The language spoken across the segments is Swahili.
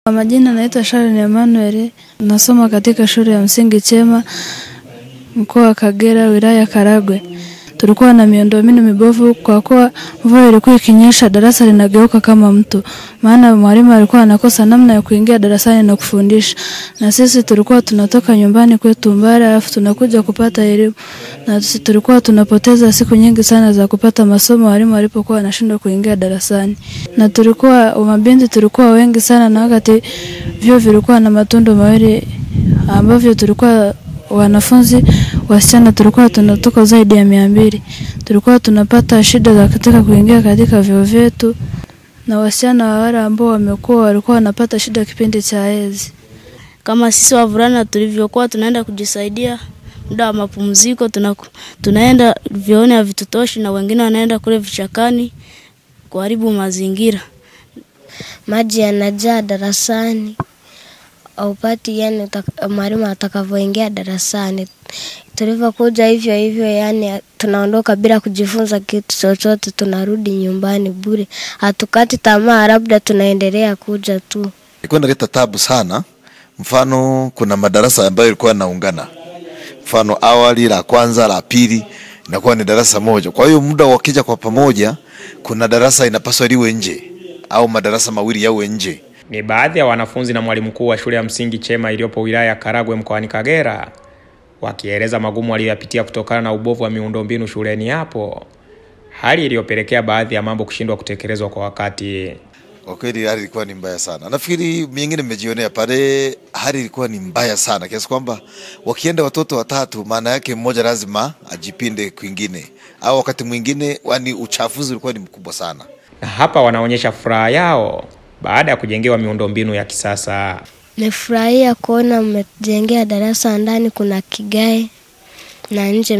Kwa majina naitwa Sharon Emmanuel, nasoma katika shule ya msingi Chema, mkoa wa Kagera, wilaya Karagwe. Tulikuwa na miundombinu mibovu kwa kuwa mvua ilikuwa ikinyesha darasa linageuka kama mto. Maana mwalimu alikuwa anakosa namna ya kuingia darasani na kufundisha. Na sisi tulikuwa tunatoka nyumbani kwetu mbali alafu tunakuja kupata elimu. Na sisi tulikuwa tunapoteza siku nyingi sana za kupata masomo walimu walipokuwa wanashindwa kuingia darasani. Na mabinti tulikuwa wengi sana na wakati vyuo vilikuwa na matundu mawili ambavyo tulikuwa wanafunzi wasichana tulikuwa tunatoka zaidi ya 200. Tulikuwa tunapata shida za katika kuingia katika vyuo vyetu, na wasichana wale ambao walikuwa wanapata shida kipindi cha hedhi. Kama sisi wavulana tulivyokuwa tunaenda kujisaidia muda wa mapumziko, tunaenda vioni havitutoshi na wengine wanaenda kule vichakani kuharibu mazingira. Maji yanajaa darasani. Haupati yani mwalimu atakavyoingia darasani. Tulivyokuja hivyo yani tunaondoka bila kujifunza kitu chochote, tunarudi nyumbani bure. Hatukati tamaa, labda tunaendelea kuja tu. Ilikuwa inaleta taabu sana. Mfano kuna madarasa ambayo yalikuwa yanaungana. Mfano awali, la kwanza, la pili inakuwa ni darasa moja. Kwa hiyo muda wakija kwa pamoja, kuna darasa inapaswa liwe nje au madarasa mawili yawe nje. Ni baadhi ya wanafunzi na mwalimu mkuu wa shule ya msingi Chema iliyopo wilaya ya Karagwe mkoani Kagera wakieleza magumu waliyopitia kutokana na ubovu wa miundombinu shuleni hapo, hali iliyopelekea baadhi ya mambo kushindwa kutekelezwa kwa wakati. Kwa kweli hali ilikuwa ni mbaya sana. Nafikiri mingine nimejionea pale, hali ilikuwa ni mbaya sana kiasi kwamba wakienda watoto watatu maana yake mmoja lazima ajipinde kwingine, au wakati mwingine wani uchafuzi ulikuwa ni mkubwa sana. Na hapa wanaonyesha furaha yao baada ya kujengewa miundombinu ya kisasa. Nimefurahia kuona mmejengea darasa ndani kuna kigae na nje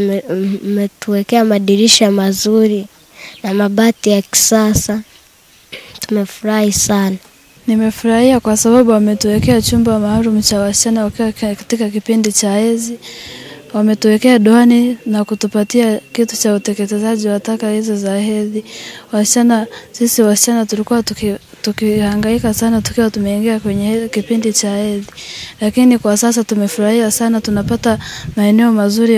mmetuwekea madirisha mazuri na mabati ya kisasa. Tumefurahi sana. Nimefurahia kwa sababu wametuwekea chumba maalum cha wasichana wakiwa katika kipindi cha hedhi. Wametuwekea doani na kutupatia kitu cha uteketezaji wa taka hizo za hedhi. Sisi wasichana tulikuwa tukihangaika sana tukiwa tumeingia kwenye kipindi cha hedhi. Lakini kwa sasa tumefurahia sana, tunapata maeneo mazuri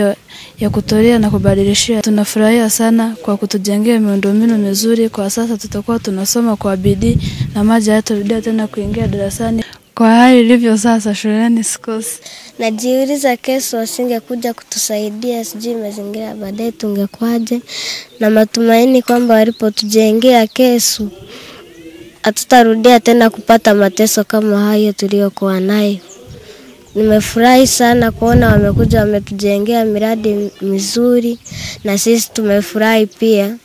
ya kutolea na kubadilishia. Tunafurahia sana kwa kutujengea miundombinu mizuri. Kwa sasa tutakuwa tunasoma kwa bidii na maji hayatarudia tena kuingia darasani. Kwa hali ilivyo sasa shuleni sikosi. Najiuliza kesho wasingekuja kutusaidia, sijui mazingira baadaye tungekwaje, na matumaini kwamba walipotujengea kesho hatutarudia tena kupata mateso kama hayo tuliyokuwa nayo. Nimefurahi sana kuona wamekuja wametujengea miradi mizuri, na sisi tumefurahi pia.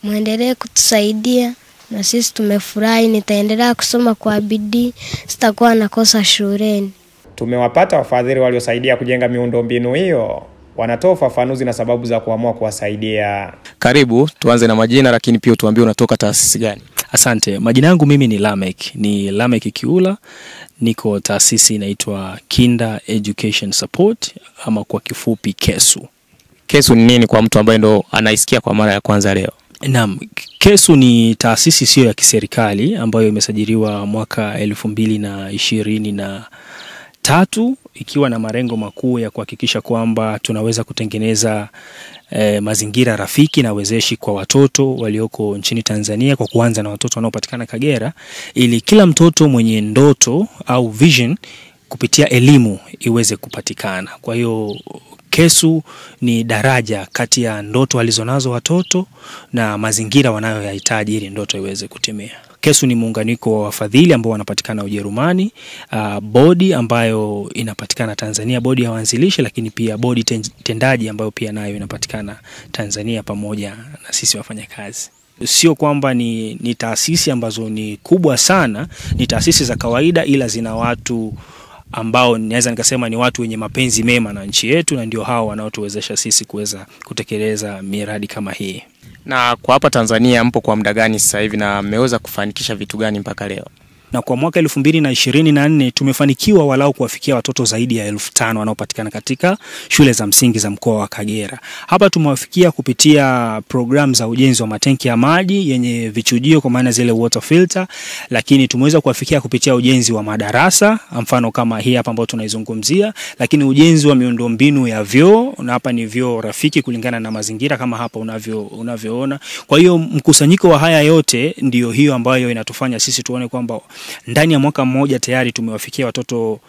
Muendelee kutusaidia na sisi tumefurahi. Nitaendelea kusoma kwa bidii, sitakuwa nakosa shuleni. Tumewapata wafadhili waliosaidia kujenga miundombinu hiyo. Wanatoa ufafanuzi na sababu za kuamua kuwasaidia. Karibu, tuanze na majina lakini pia tuambie unatoka taasisi gani. Asante. Majina yangu mimi ni Lamek Kiula. Niko taasisi inaitwa Kinda Education Support ama kwa kifupi KESU. KESU ni nini kwa mtu ambaye ndo anaisikia kwa mara ya kwanza leo? Naam, KESU ni taasisi sio ya kiserikali ambayo imesajiliwa mwaka 2023 ikiwa na malengo makuu ya kuhakikisha kwamba tunaweza kutengeneza mazingira rafiki na wezeshi kwa watoto walioko nchini Tanzania, kwa kuanza na watoto wanaopatikana Kagera, ili kila mtoto mwenye ndoto au vision kupitia elimu iweze kupatikana. Kwa hiyo KESU ni daraja kati ya ndoto walizonazo watoto na mazingira wanayoyahitaji ili ndoto iweze kutimia. KESU ni muunganiko wa wafadhili ambao wanapatikana Ujerumani, bodi ambayo inapatikana Tanzania, bodi ya waanzilishi, lakini pia bodi tendaji ambayo pia nayo inapatikana Tanzania pamoja na sisi wafanyakazi. Sio kwamba ni taasisi ambazo ni kubwa sana, ni taasisi za kawaida ila zina watu ambao naweza nikasema ni watu wenye mapenzi mema na nchi yetu, na ndio hao wanaotuwezesha sisi kuweza kutekeleza miradi kama hii. Na kwa hapa Tanzania mpo kwa muda gani sasa hivi na mmeweza kufanikisha vitu gani mpaka leo? Na kwa mwaka 2024 tumefanikiwa walau kuwafikia watoto zaidi ya 1500 wanaopatikana katika shule za msingi za mkoa wa Kagera. Hapa tumewafikia kupitia programu za ujenzi wa matenki ya maji yenye vichujio kwa maana zile water filter, lakini tumeweza kuwafikia kupitia ujenzi wa madarasa, mfano kama hii hapa ambayo tunaizungumzia, lakini ujenzi wa miundombinu ya vyoo, na hapa ni vyoo rafiki kulingana na mazingira kama hapa unavyoona. Kwa hiyo mkusanyiko wa haya yote ndio hiyo ambayo inatufanya sisi tuone kwamba ndani ya mwaka mmoja tayari tumewafikia watoto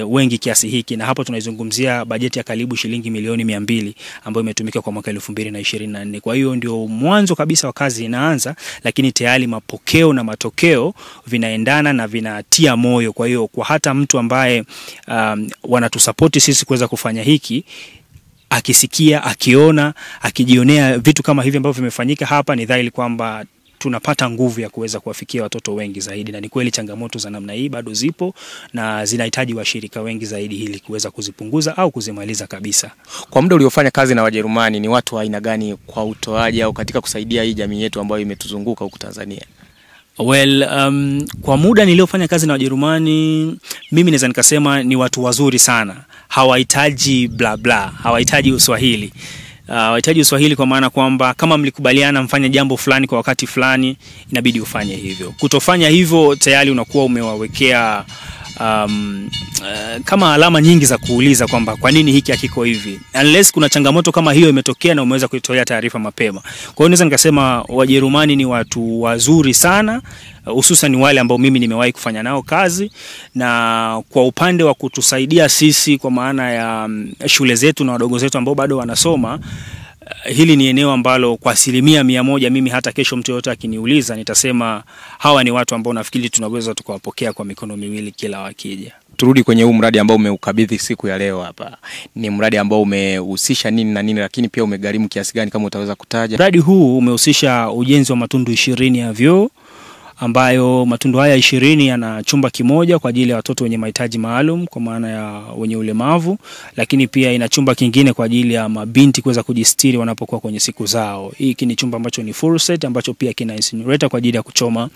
wengi kiasi hiki, na hapo tunaizungumzia bajeti ya karibu shilingi milioni 200 ambayo imetumika kwa mwaka 2024. Kwa hiyo ndio mwanzo kabisa wa kazi inaanza, lakini tayari mapokeo na matokeo vinaendana na vinatia moyo. Kwa hiyo kwa hata mtu ambaye wanatusupport sisi kuweza kufanya hiki, akisikia, akiona, akijionea vitu kama hivi ambavyo vimefanyika hapa, ni dhahiri kwamba tunapata nguvu ya kuweza kuwafikia watoto wengi zaidi. Na ni kweli changamoto za namna hii bado zipo na zinahitaji washirika wengi zaidi ili kuweza kuzipunguza au kuzimaliza kabisa. Kwa muda uliofanya kazi na Wajerumani, ni watu wa aina gani kwa utoaji au katika kusaidia hii jamii yetu ambayo imetuzunguka huku Tanzania? Well, kwa muda niliofanya kazi na Wajerumani, mimi naweza nikasema ni watu wazuri sana. Hawahitaji bla bla, hawahitaji uswahili. Wahitaji uswahili kwa maana kwamba kama mlikubaliana mfanye jambo fulani kwa wakati fulani, inabidi ufanye hivyo. Kutofanya hivyo tayari unakuwa umewawekea kama alama nyingi za kuuliza kwamba kwa nini hiki hakiko hivi, unless kuna changamoto kama hiyo imetokea na umeweza kuitolea taarifa mapema. Kwa hiyo naweza nikasema Wajerumani ni watu wazuri sana, hususan wale ambao mimi nimewahi kufanya nao kazi. Na kwa upande wa kutusaidia sisi kwa maana ya shule zetu na wadogo zetu ambao bado wanasoma, hili ni eneo ambalo kwa 100% mimi hata kesho mtu yote akiniuliza nitasema hawa ni watu ambao nafikiri tunaweza tukawapokea kwa mikono miwili kila wakija. Turudi kwenye huu mradi ambao umeukabidhi siku ya leo hapa. Ni mradi ambao umehusisha nini na nini, lakini pia umegharimu kiasi gani kama utaweza kutaja? Mradi huu umehusisha ujenzi wa matundu 20 ya vyoo, ambayo matundu haya 20 yana chumba kimoja kwa ajili ya watoto wenye mahitaji maalum kwa maana ya wenye ulemavu, lakini pia ina chumba kingine kwa ajili ya mabinti kuweza kujistiri wanapokuwa kwenye siku zao. Hiki ni chumba ambacho ni full set ambacho pia kina incinerator kwa ajili ya kuchoma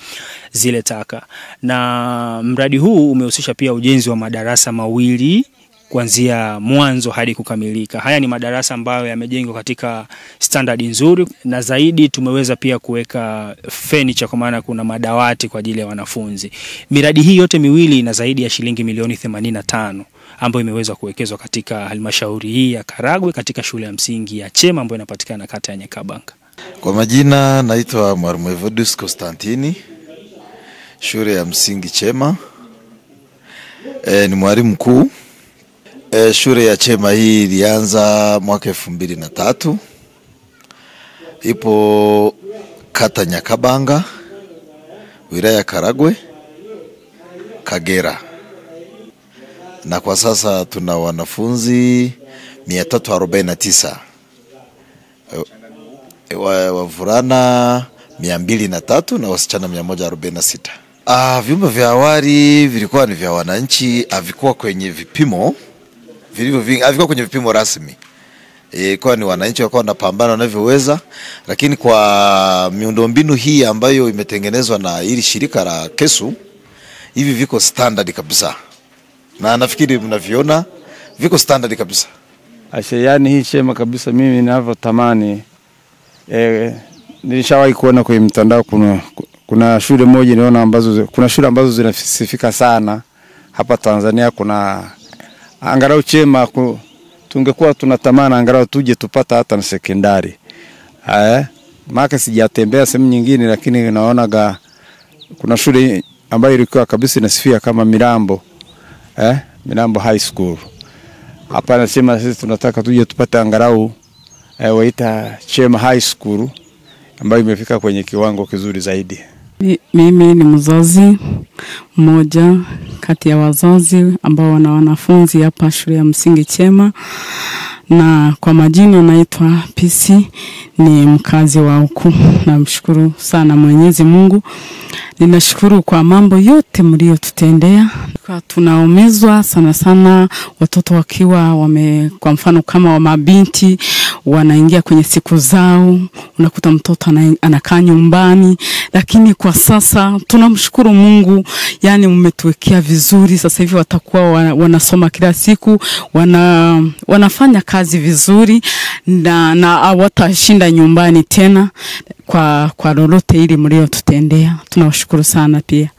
zile taka. Na mradi huu umehusisha pia ujenzi wa madarasa mawili kuanzia mwanzo hadi kukamilika. Haya ni madarasa ambayo yamejengwa katika standard nzuri, na zaidi tumeweza pia kuweka furniture kwa maana kuna madawati kwa ajili ya wanafunzi. Miradi hii yote miwili ina zaidi ya shilingi milioni 85 ambayo imeweza kuwekezwa katika halmashauri hii ya Karagwe katika shule ya msingi ya Chema ambayo inapatikana kata ya Nyakabanga. Kwa majina naitwa Mwalimu Evodus Constantini, shule ya msingi Chema. Ni mwalimu mkuu. Shule ya Chema hii ilianza mwaka 2003. Ipo kata Nyakabanga, wilaya Karagwe, Kagera. Na kwa sasa tuna wanafunzi 349. Wavulana 203 na wasichana 146. Vyumba vya awali vilikuwa ni vya wananchi, havikuwa kwenye vipimo havikuwa kwenye vipimo rasmi. Kwa ni wananchi walikuwa wanapambana wanavyoweza, lakini kwa miundombinu hii ambayo imetengenezwa na hili shirika la KESU, hivi viko standard kabisa. Na nafikiri mnaviona viko standard kabisa. Yani hii Chema kabisa mimi ninavyotamani, nilishawahi kuona kwenye mtandao kuna shule moja niona kuna shule ambazo zinasifika sana hapa Tanzania. Kuna angalau Chema tungekuwa tunatamani angalau tuje tupata hata na sekondari. Maana sijatembea sehemu nyingine, lakini naona kuna shule ambayo ilikuwa kabisa inasifia kama Mirambo. Mirambo High School. Hapa nasema sisi tunataka tuje tupate angalau waita Chema High School ambayo imefika kwenye kiwango kizuri zaidi. Mimi ni mzazi mmoja kati ya wazazi ambao wana wanafunzi hapa shule ya msingi Chema, na kwa majina naitwa PC, ni mkazi wa huku. Namshukuru sana Mwenyezi Mungu. Ninashukuru kwa mambo yote mliotutendea. Kwa tunaumizwa sana sana watoto wakiwa kwa mfano kama wa mabinti wanaingia kwenye siku zao, unakuta mtoto anakaa nyumbani, lakini kwa sasa tunamshukuru Mungu, yani umetuwekea vizuri. Sasa hivi watakuwa wanasoma kila siku, wanafanya kazi vizuri na watashinda nyumbani tena kwa lolote ili mlio tutendea. Tunawashukuru sana pia.